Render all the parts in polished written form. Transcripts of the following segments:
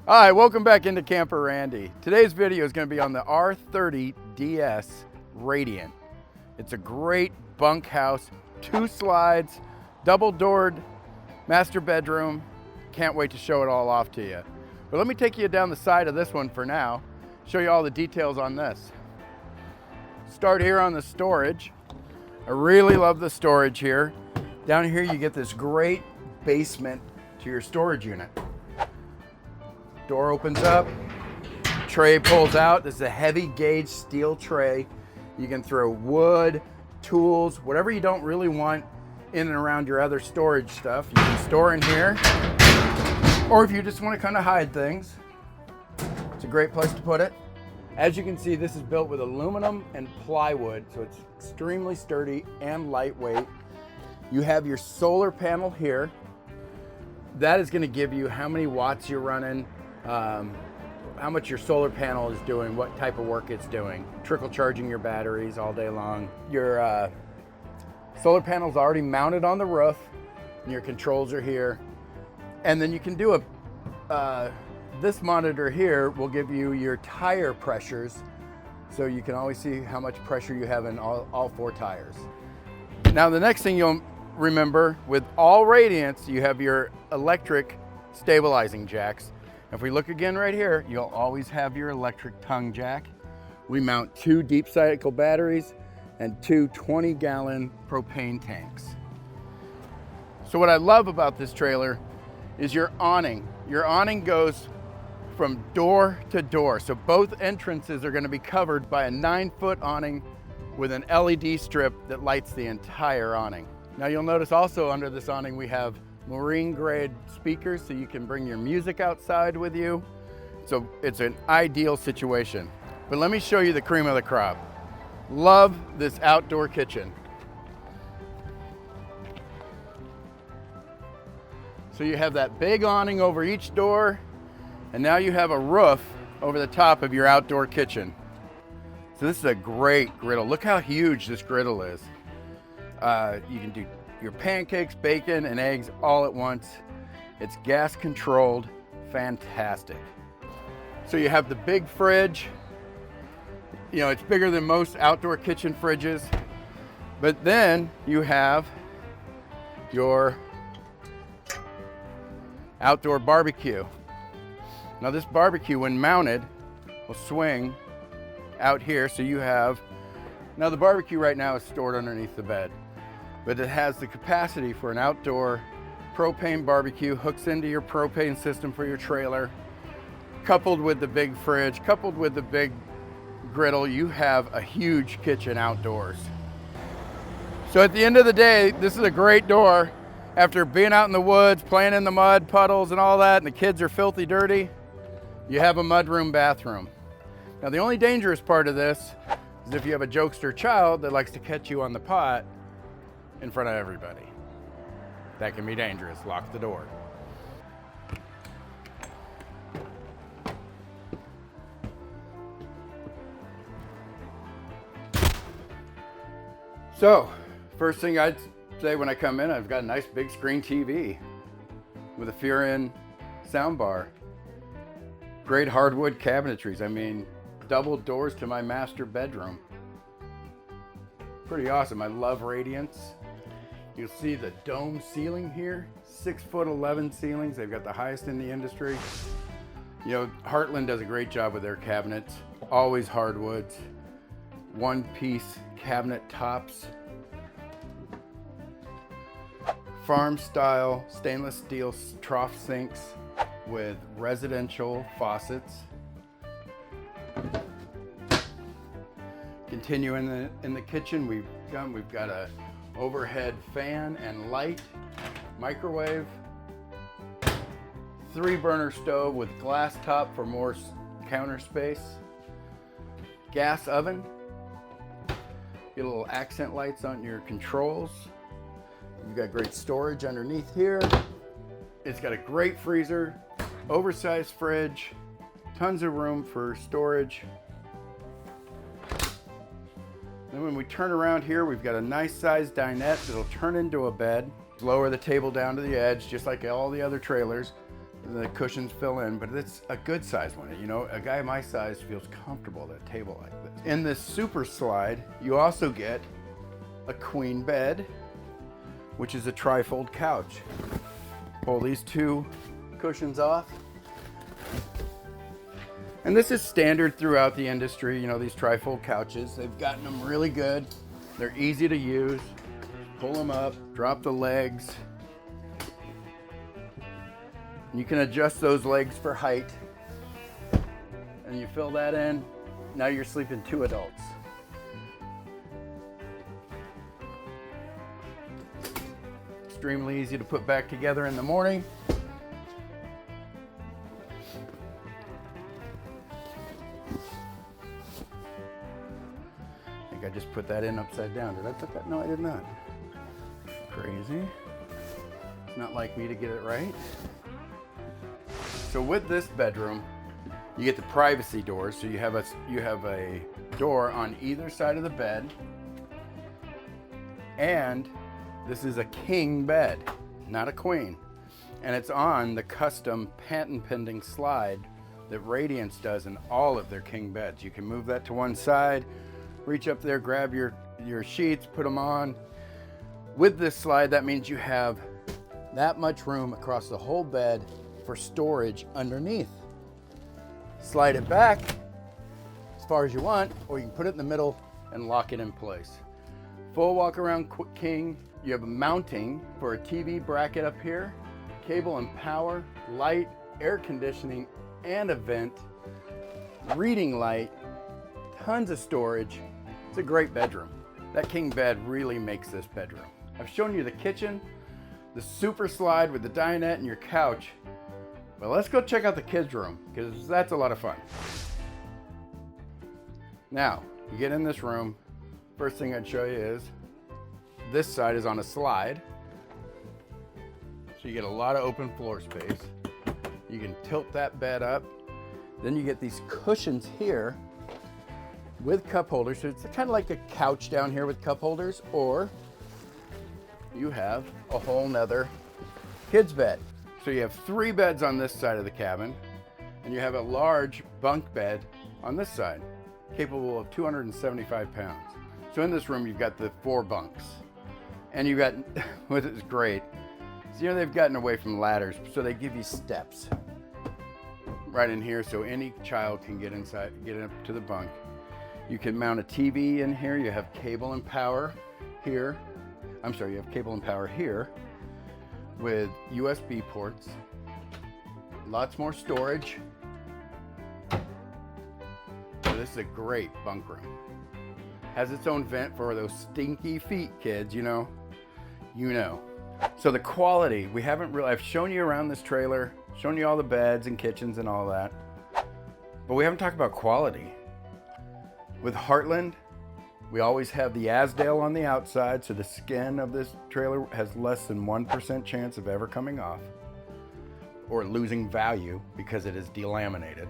Hi, welcome back into Camper Randy. Today's video is going to be on the R30DS Radiant. It's a great bunkhouse, 2 slides, double-doored master bedroom. Can't wait to show it all off to you. But let me take you down the side of this one for now, show you all the details on this. Start here on the storage. I really love the storage here. Down here you get this great basement to your storage unit. Door opens up, tray pulls out. This is a heavy gauge steel tray. You can throw wood, tools, whatever you don't really want in and around your other storage stuff. You can store in here, or if you just want to kind of hide things, it's a great place to put it. As you can see, this is built with aluminum and plywood, so it's extremely sturdy and lightweight. You have your solar panel here. That is going to give you how many watts you're running, how much your solar panel is doing, what type of work it's doing. Trickle charging your batteries all day long. Your solar panel's already mounted on the roof, and your controls are here. And then you can do this monitor here will give you your tire pressures, so you can always see how much pressure you have in all 4 tires. Now the next thing you'll remember, with all Radiants, you have your electric stabilizing jacks. If we look again right here, you'll always have your electric tongue jack. We mount 2 deep cycle batteries and 2 20-gallon propane tanks. So what I love about this trailer is your awning. Your awning goes from door to door. So both entrances are going to be covered by a 9-foot awning with an LED strip that lights the entire awning. Now you'll notice also under this awning we have marine grade speakers, so you can bring your music outside with you. So it's an ideal situation. But let me show you the cream of the crop. Love this outdoor kitchen. So you have that big awning over each door, and now you have a roof over the top of your outdoor kitchen. So this is a great griddle. Look how huge this griddle is. You can do your pancakes, bacon, and eggs all at once. It's gas controlled, fantastic. So you have the big fridge. You know, it's bigger than most outdoor kitchen fridges. But then you have your outdoor barbecue. Now this barbecue, when mounted, will swing out here. So you have, now the barbecue right now is stored underneath the bed, but it has the capacity for an outdoor propane barbecue, hooks into your propane system for your trailer. Coupled with the big fridge, coupled with the big griddle, you have a huge kitchen outdoors. So at the end of the day, this is a great door. After being out in the woods, playing in the mud, puddles and all that, and the kids are filthy dirty, you have a mudroom bathroom. Now the only dangerous part of this is if you have a jokester child that likes to catch you on the pot in front of everybody. That can be dangerous. Lock the door. So, first thing I'd say when I come in, I've got a nice big screen TV with a Fear-In soundbar. Great hardwood cabinetries. I mean, double doors to my master bedroom. Pretty awesome. I love Radiance. You'll see the dome ceiling here, 6'11" ceilings. They've got the highest in the industry. You know, Heartland does a great job with their cabinets. Always hardwoods. 1-piece cabinet tops. Farm style stainless steel trough sinks with residential faucets. Continuing in the kitchen, we've got a overhead fan and light, microwave, 3-burner stove with glass top for more counter space, gas oven, get little accent lights on your controls. You've got great storage underneath here. It's got a great freezer, oversized fridge, tons of room for storage. Then when we turn around here, we've got a nice sized dinette that'll turn into a bed. Lower the table down to the edge, just like all the other trailers. the cushions fill in, but it's a good size one. You know, a guy my size feels comfortable at a table like this. In this super slide, you also get a queen bed, which is a trifold couch. Pull these two cushions off. And this is standard throughout the industry, you know, these trifold couches. They've gotten them really good. They're easy to use. Pull them up, drop the legs. You can adjust those legs for height. And you fill that in. Now you're sleeping 2 adults. Extremely easy to put back together in the morning. I think I just put that in upside down. Did I put that? No, I did not. Crazy. It's not like me to get it right. So with this bedroom, you get the privacy doors. So you have a door on either side of the bed. And this is a king bed, not a queen. And it's on the custom patent pending slide that Radiance does in all of their king beds. You can move that to one side, reach up there, grab your sheets, put them on. With this slide, that means you have that much room across the whole bed for storage underneath. Slide it back as far as you want, or you can put it in the middle and lock it in place. Full walk around king. You have a mounting for a TV bracket up here, cable and power, light, air conditioning, and a vent, reading light, tons of storage. It's a great bedroom. That king bed really makes this bedroom. I've shown you the kitchen, the super slide with the dinette and your couch. But let's go check out the kids' room, because that's a lot of fun. Now, you get in this room, first thing I'd show you is this side is on a slide. So you get a lot of open floor space. You can tilt that bed up. Then you get these cushions here with cup holders. So it's kind of like a couch down here with cup holders, or you have a whole nother kids' bed. So you have 3 beds on this side of the cabin, and you have a large bunk bed on this side, capable of 275 pounds. So in this room, you've got the 4 bunks, and you've got, what is great, so, you know, they've gotten away from ladders, so they give you steps right in here, so any child can get inside, get up to the bunk. You can mount a TV in here. You have cable and power here. I'm sorry, you have cable and power here with USB ports. Lots more storage. So this is a great bunk room. Has its own vent for those stinky feet, kids, you know. So the quality, we haven't really, I've shown you around this trailer, shown you all the beds and kitchens and all that, but we haven't talked about quality. With Heartland, we always have the Asdale on the outside, so the skin of this trailer has less than 1% chance of ever coming off or losing value because it is delaminated,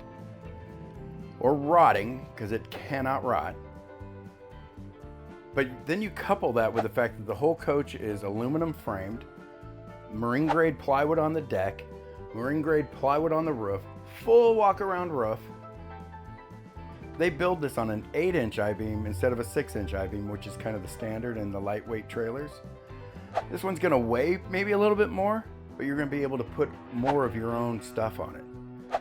or rotting because it cannot rot. But then you couple that with the fact that the whole coach is aluminum framed, marine grade plywood on the deck, marine grade plywood on the roof, full walk around roof. They build this on an 8-inch I-beam instead of a 6-inch I-beam, which is kind of the standard in the lightweight trailers. This one's gonna weigh maybe a little bit more, but you're gonna be able to put more of your own stuff on it.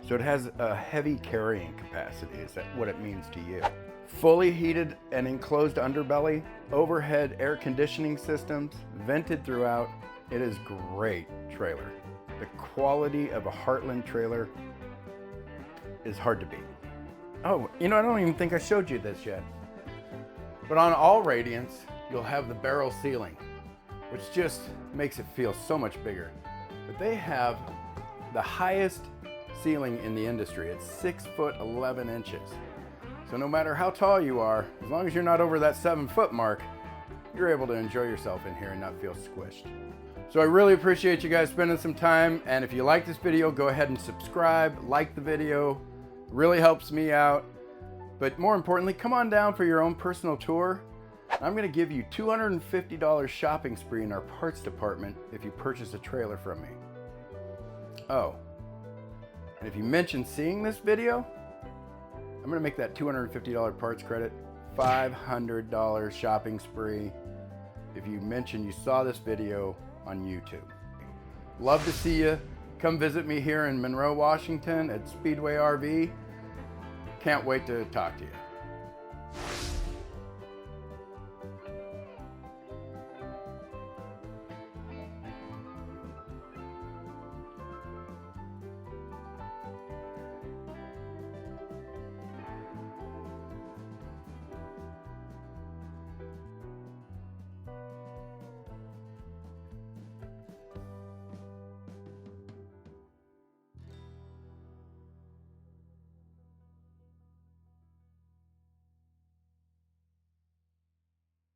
So it has a heavy carrying capacity, is that what it means to you. Fully heated and enclosed underbelly, overhead air conditioning systems, vented throughout. It is great trailer. The quality of a Heartland trailer is hard to beat. Oh, you know, I don't even think I showed you this yet. But on all Radiance, you'll have the barrel ceiling, which just makes it feel so much bigger. But they have the highest ceiling in the industry. It's 6'11". So no matter how tall you are, as long as you're not over that 7-foot mark, you're able to enjoy yourself in here and not feel squished. So I really appreciate you guys spending some time. And if you like this video, go ahead and subscribe, like the video. It really helps me out. But more importantly, come on down for your own personal tour. I'm gonna give you $250 shopping spree in our parts department if you purchase a trailer from me. Oh, And if you mention seeing this video, I'm gonna make that $250 parts credit $500 shopping spree if you mention you saw this video on YouTube. Love to see you. Come visit me here in Monroe, Washington at Speedway RV. Can't wait to talk to you.